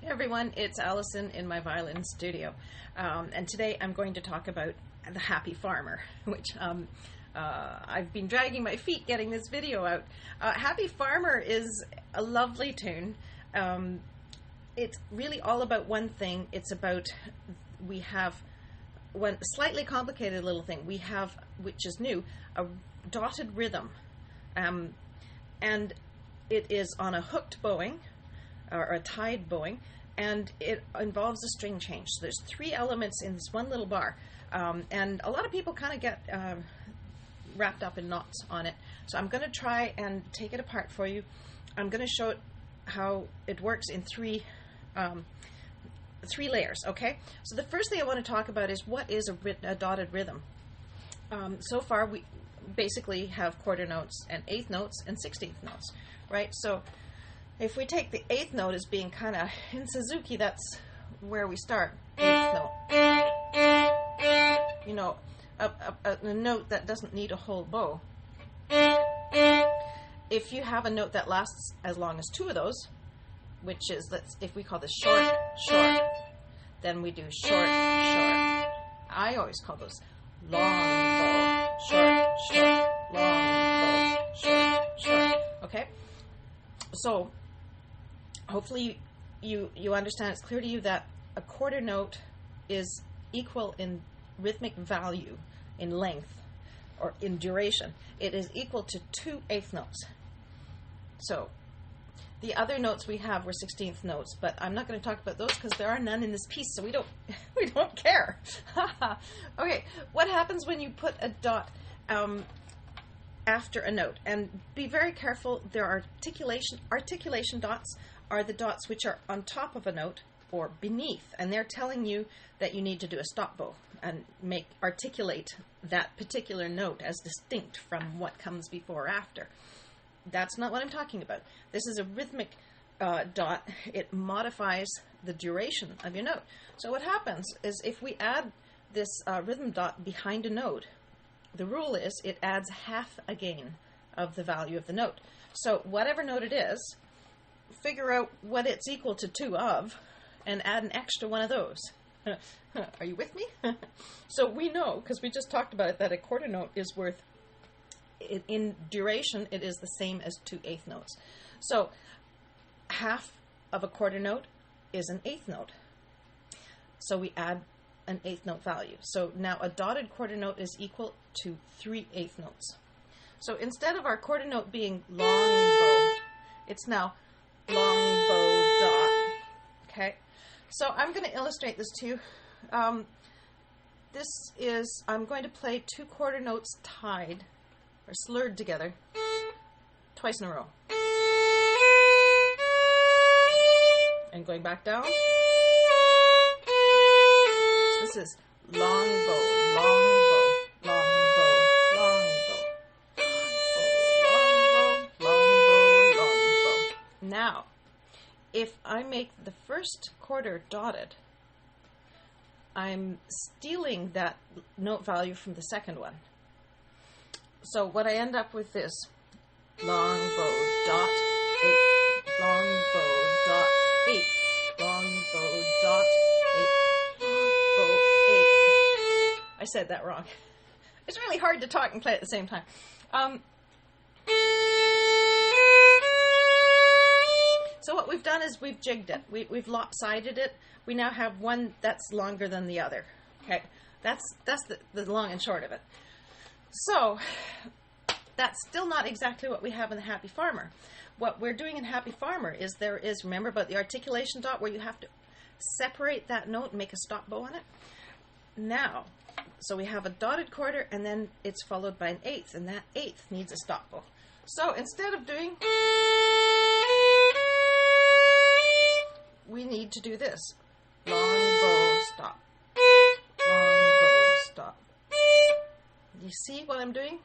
Hey everyone, it's Allison in my violin studio, and today I'm going to talk about the Happy Farmer, which I've been dragging my feet getting this video out. Happy Farmer is a lovely tune. It's really all about one thing. It's about, we have one slightly complicated little thing. We have, which is new, a dotted rhythm, and it is on a hooked bowing, or a tied bowing, and it involves a string change. So there's three elements in this one little bar, and a lot of people kind of get wrapped up in knots on it. So I'm going to try and take it apart for you. I'm going to show it how it works in three layers. Okay, so the first thing I want to talk about is what is a dotted rhythm. So far we basically have quarter notes and eighth notes and 16th notes, right? So if we take the eighth note as being kind of, in Suzuki, that's where we start, eighth note. You know, a note that doesn't need a whole bow. If you have a note that lasts as long as two of those, which is, if we call this short, short, then we do short, short. I always call those long bow, short, short, long bow, short, short. Okay? So hopefully you understand, it's clear to you that a quarter note is equal in rhythmic value, in length, or in duration. It is equal to 2 eighth notes. So the other notes we have were 16th notes, but I'm not going to talk about those because there are none in this piece, so we don't care. Okay, what happens when you put a dot after a note? And be very careful. There are articulation dots are the dots which are on top of a note or beneath, and they're telling you that you need to do a stop bow and articulate that particular note as distinct from what comes before or after. That's not what I'm talking about. This is a rhythmic dot. It modifies the duration of your note. So what happens is if we add this rhythm dot behind a note, the rule is it adds half a gain of the value of the note. So whatever note it is, figure out what it's equal to 2 of, and add an extra one of those. Are you with me? So we know, because we just talked about it, that a quarter note is worth, in duration, it is the same as 2 eighth notes. So half of a quarter note is an eighth note. So we add an eighth note value. So now a dotted quarter note is equal to 3 eighth notes. So instead of our quarter note being long bow, it's now long bow dot. Okay, so I'm going to illustrate this to you. I'm going to play 2 quarter notes tied or slurred together twice in a row, and going back down. So this is long bow, long bow, long bow, long bow, long bow, long bow, long bow, long bow. Now, if I make the first quarter dotted, I'm stealing that note value from the second one. So what I end up with is long bow dot 8, long bow dot 8, long bow dot 8, long bow 8. I said that wrong. It's really hard to talk and play at the same time. So what we've done is we've jigged it. We've lopsided it. We now have one that's longer than the other. Okay, that's the long and short of it. So that's still not exactly what we have in the Happy Farmer. What we're doing in Happy Farmer is remember about the articulation dot where you have to separate that note and make a stop bow on it? Now, so we have a dotted quarter and then it's followed by an eighth, and that eighth needs a stop bow. So instead of doing, we need to do this. Long bow stop. Long bow stop. You see what I'm doing?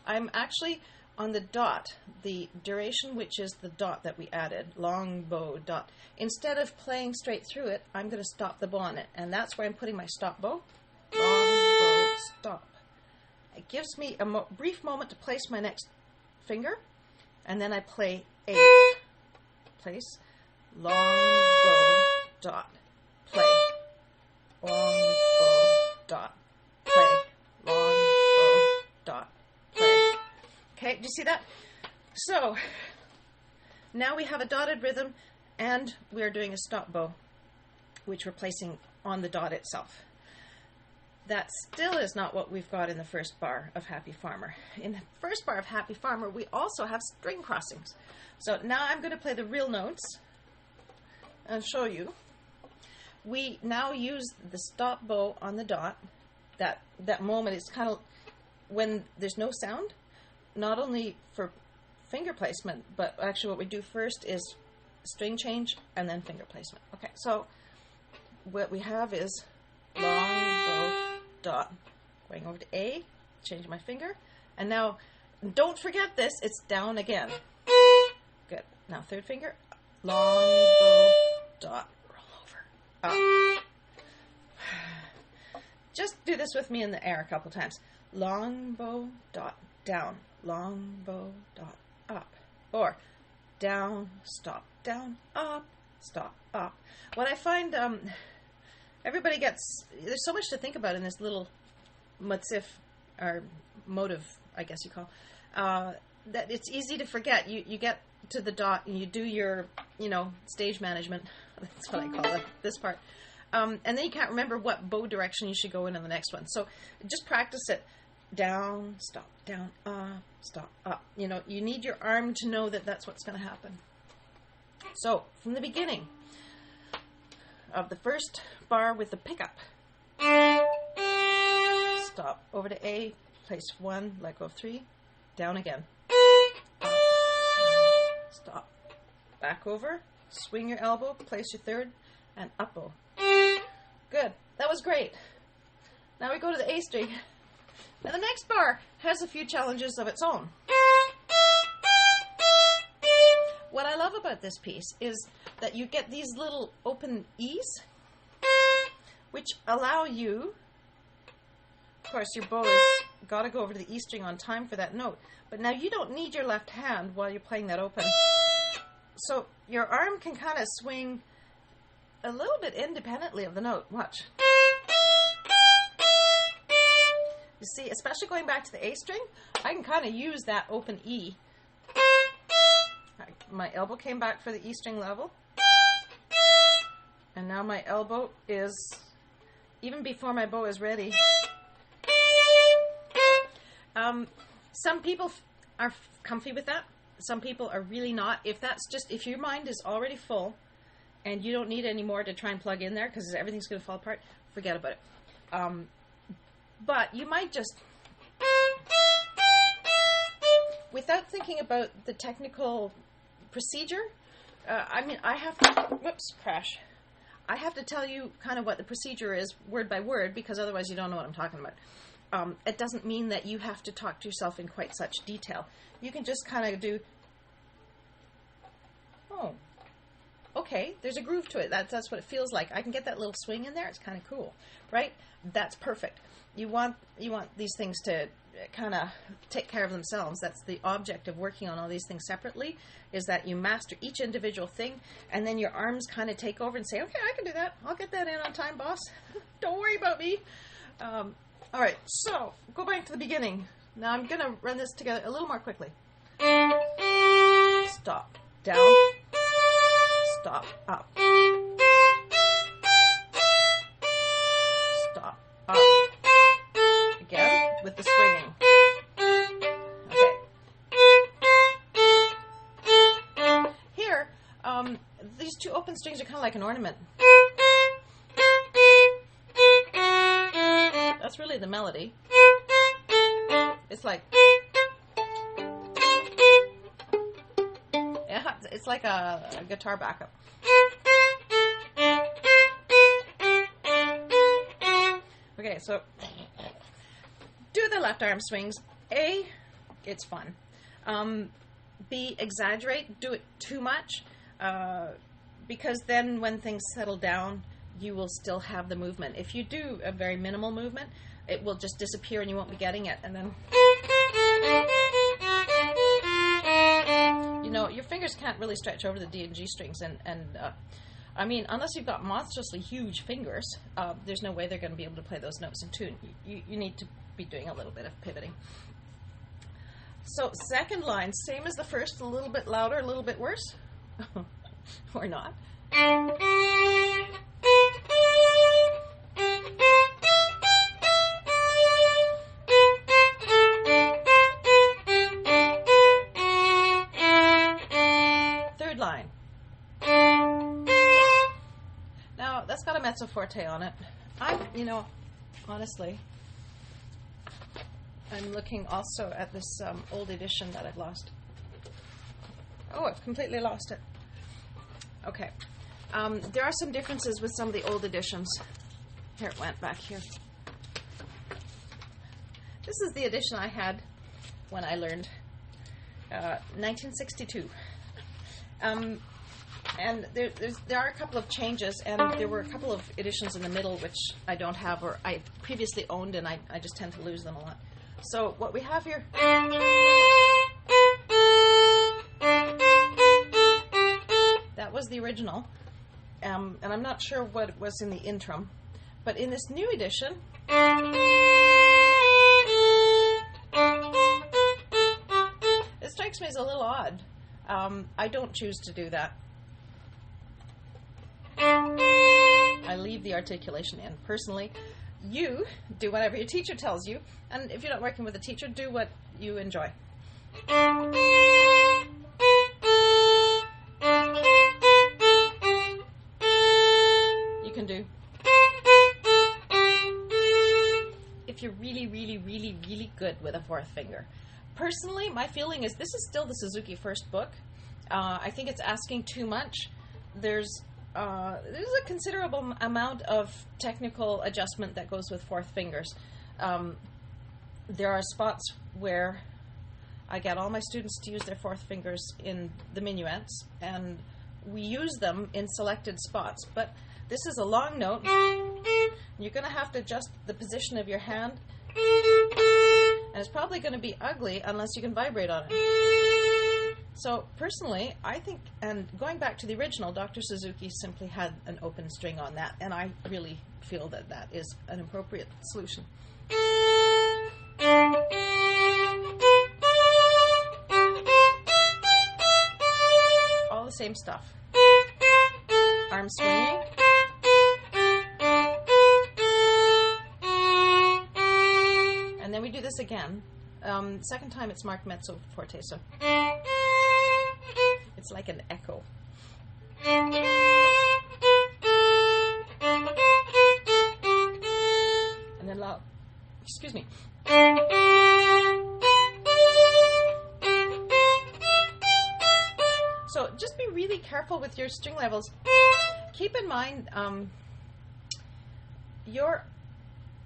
I'm actually on the dot, the duration, which is the dot that we added, long bow dot. Instead of playing straight through it, I'm going to stop the bow on it, and that's where I'm putting my stop bow. Long bow stop. It gives me a brief moment to place my next finger, and then I play 8. Place long bow dot, play, long, bow, dot, play, long, bow, dot, play. Okay, do you see that? So, now we have a dotted rhythm, and we're doing a stop bow, which we're placing on the dot itself. That still is not what we've got in the first bar of Happy Farmer. In the first bar of Happy Farmer, we also have string crossings. So now I'm going to play the real notes and show you. We now use the stop bow on the dot. That moment is kind of when there's no sound, not only for finger placement, but actually what we do first is string change and then finger placement. Okay, so what we have is long, bow, dot, going over to A, change my finger, and now don't forget this, it's down again. Good. Now third finger, long, bow, dot, roll over, up. Just do this with me in the air a couple times. Long, bow, dot, down, long, bow, dot, up, or down, stop, down, up, stop, up. What I find, everybody gets, there's so much to think about in this little motif, or motive, I guess you call, that it's easy to forget. You get to the dot and you do your, stage management. That's what I call it, this part. And then you can't remember what bow direction you should go in the next one. So just practice it. Down, stop, down, stop, up. You need your arm to know that that's what's going to happen. So from the beginning of the first bar with the pickup, stop, over to A, place 1, let go of 3, down again, up, stop, back over, swing your elbow, place your third, and up bow. Good, that was great. Now we go to the A string. Now the next bar has a few challenges of its own. What I love about this piece is that you get these little open E's, which allow you, of course your bow has got to go over to the E string on time for that note, but now you don't need your left hand while you're playing that open. So your arm can kind of swing a little bit independently of the note. Watch. You see, especially going back to the A string, I can kind of use that open E. My elbow came back for the E string level. And now my elbow is, even before my bow is ready. Some people are comfy with that. Some people are really not. If your mind is already full and you don't need any more to try and plug in there because everything's going to fall apart, forget about it. But you might just, without thinking about the technical procedure, I have to, whoops, crash. I have to tell you kind of what the procedure is word by word because otherwise you don't know what I'm talking about. It doesn't mean that you have to talk to yourself in quite such detail. You can just kind of do, oh, okay, there's a groove to it. That's what it feels like. I can get that little swing in there. It's kind of cool, right? That's perfect. You want these things to kind of take care of themselves. That's the object of working on all these things separately, is that you master each individual thing, and then your arms kind of take over and say, okay, I can do that. I'll get that in on time, boss. Don't worry about me. All right, so go back to the beginning. Now I'm going to run this together a little more quickly. Stop, down, stop, up. Stop, up. Again, with the swinging. Okay. Here, these two open strings are kind of like an ornament. That's really the melody. It's like, yeah, it's like a guitar backup. Okay, so do the left arm swings. A, it's fun. B, exaggerate. Do it too much, because then when things settle down, you will still have the movement. If you do a very minimal movement, it will just disappear and you won't be getting it. And then, your fingers can't really stretch over the D and G strings. And I mean, unless you've got monstrously huge fingers, there's no way they're going to be able to play those notes in tune. You need to be doing a little bit of pivoting. So second line, same as the first, a little bit louder, a little bit worse, or not. Third line. Now, that's got a mezzo forte on it. Honestly, I'm looking also at this old edition that I've lost. Oh, I've completely lost it. Okay. There are some differences with some of the old editions. Here, it went back here. This is the edition I had when I learned, 1962. And there are a couple of changes, and there were a couple of editions in the middle which I don't have, or I previously owned, and I just tend to lose them a lot. So what we have here, that was the original, and I'm not sure what was in the interim, but in this new edition, it strikes me as a little odd. I don't choose to do that. I leave the articulation in. Personally, you do whatever your teacher tells you, and if you're not working with a teacher, do what you enjoy. You can do. If you're really, really, really, really good with a fourth finger. Personally, my feeling is this is still the Suzuki first book. I think it's asking too much. There's a considerable amount of technical adjustment that goes with fourth fingers. There are spots where I get all my students to use their fourth fingers in the minuets, and we use them in selected spots. But this is a long note. You're going to have to adjust the position of your hand, and it's probably going to be ugly unless you can vibrate on it. So personally, I think, and going back to the original, Dr. Suzuki simply had an open string on that, and I really feel that that is an appropriate solution. All the same stuff. Arm swinging. And then we do this again. Second time it's marked mezzo forte, so it's like an echo. And then loud. Excuse me. So just be really careful with your string levels. Keep in mind your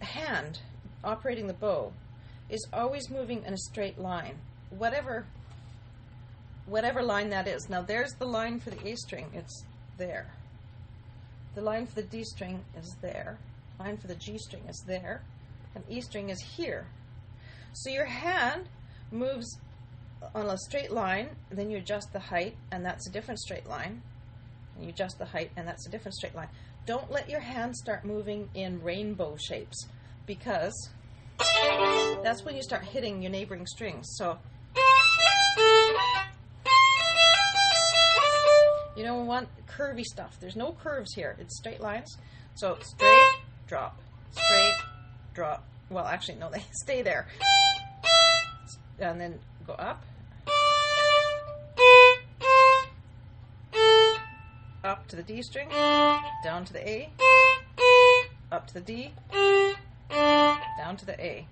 hand operating the bow is always moving in a straight line, whatever line that is. Now there's the line for the A string, it's there. The line for the D string is there. Line for the G string is there. And E string is here. So your hand moves on a straight line, and then you adjust the height, and that's a different straight line. And you adjust the height, and that's a different straight line. Don't let your hand start moving in rainbow shapes, because that's when you start hitting your neighboring strings. So you don't want curvy stuff. There's no curves here. It's straight lines. So straight, drop, straight, drop. Well, actually, no, they stay there. And then go up. Up to the D string, down to the A, up to the D, down to the A,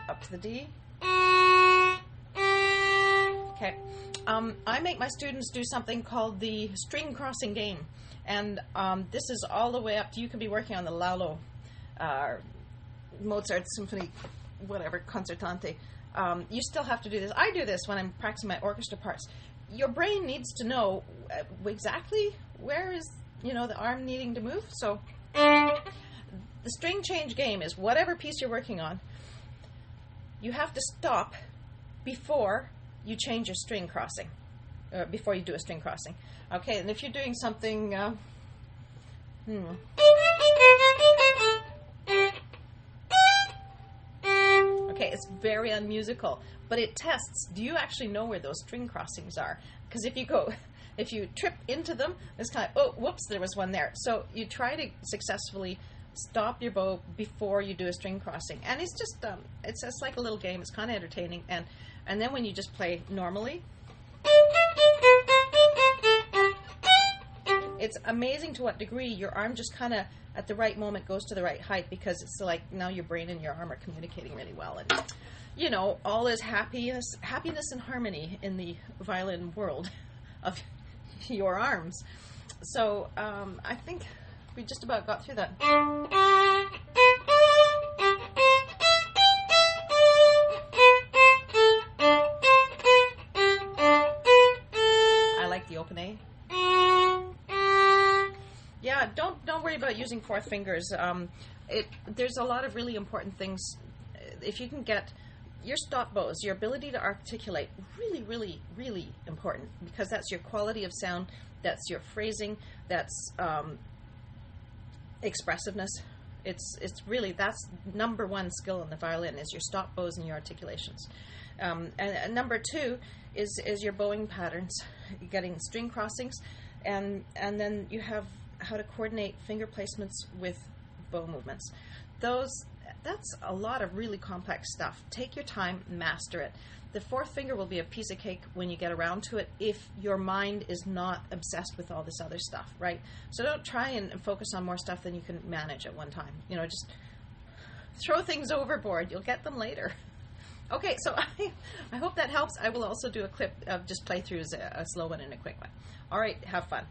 up to the D. Okay. I make my students do something called the string crossing game, and this is all the way up to, you can be working on the Lalo, Mozart Symphony, whatever, Concertante. You still have to do this. I do this when I'm practicing my orchestra parts. Your brain needs to know exactly where is, the arm needing to move. So the string change game is whatever piece you're working on, you have to stop before you change your string crossing. before you do a string crossing. Okay, and if you're doing something, okay, it's very unmusical, but it tests, do you actually know where those string crossings are? Because if you trip into them, it's kind of, oh, whoops, there was one there. So you try to successfully stop your bow before you do a string crossing. And it's just, it's like a little game. It's kind of entertaining. And then when you just play normally, it's amazing to what degree your arm just kind of, at the right moment, goes to the right height, because it's like now your brain and your arm are communicating really well. And, you know, all is happiness and harmony in the violin world of your arms. So I think we just about got through that. I like the open A. Yeah, don't worry about using fourth fingers. There's a lot of really important things. If you can get your stop bows, your ability to articulate, really, really, really important, because that's your quality of sound, that's your phrasing, that's expressiveness. It's really, that's number one skill in the violin, is your stop bows and your articulations. And number two is your bowing patterns, getting string crossings, and then you have how to coordinate finger placements with bow movements. That's a lot of really complex stuff. Take your time, master it. The fourth finger will be a piece of cake when you get around to it if your mind is not obsessed with all this other stuff, right? So don't try and focus on more stuff than you can manage at one time. You know, just throw things overboard. You'll get them later. Okay, so I hope that helps. I will also do a clip of just playthroughs, a slow one and a quick one. All right, have fun.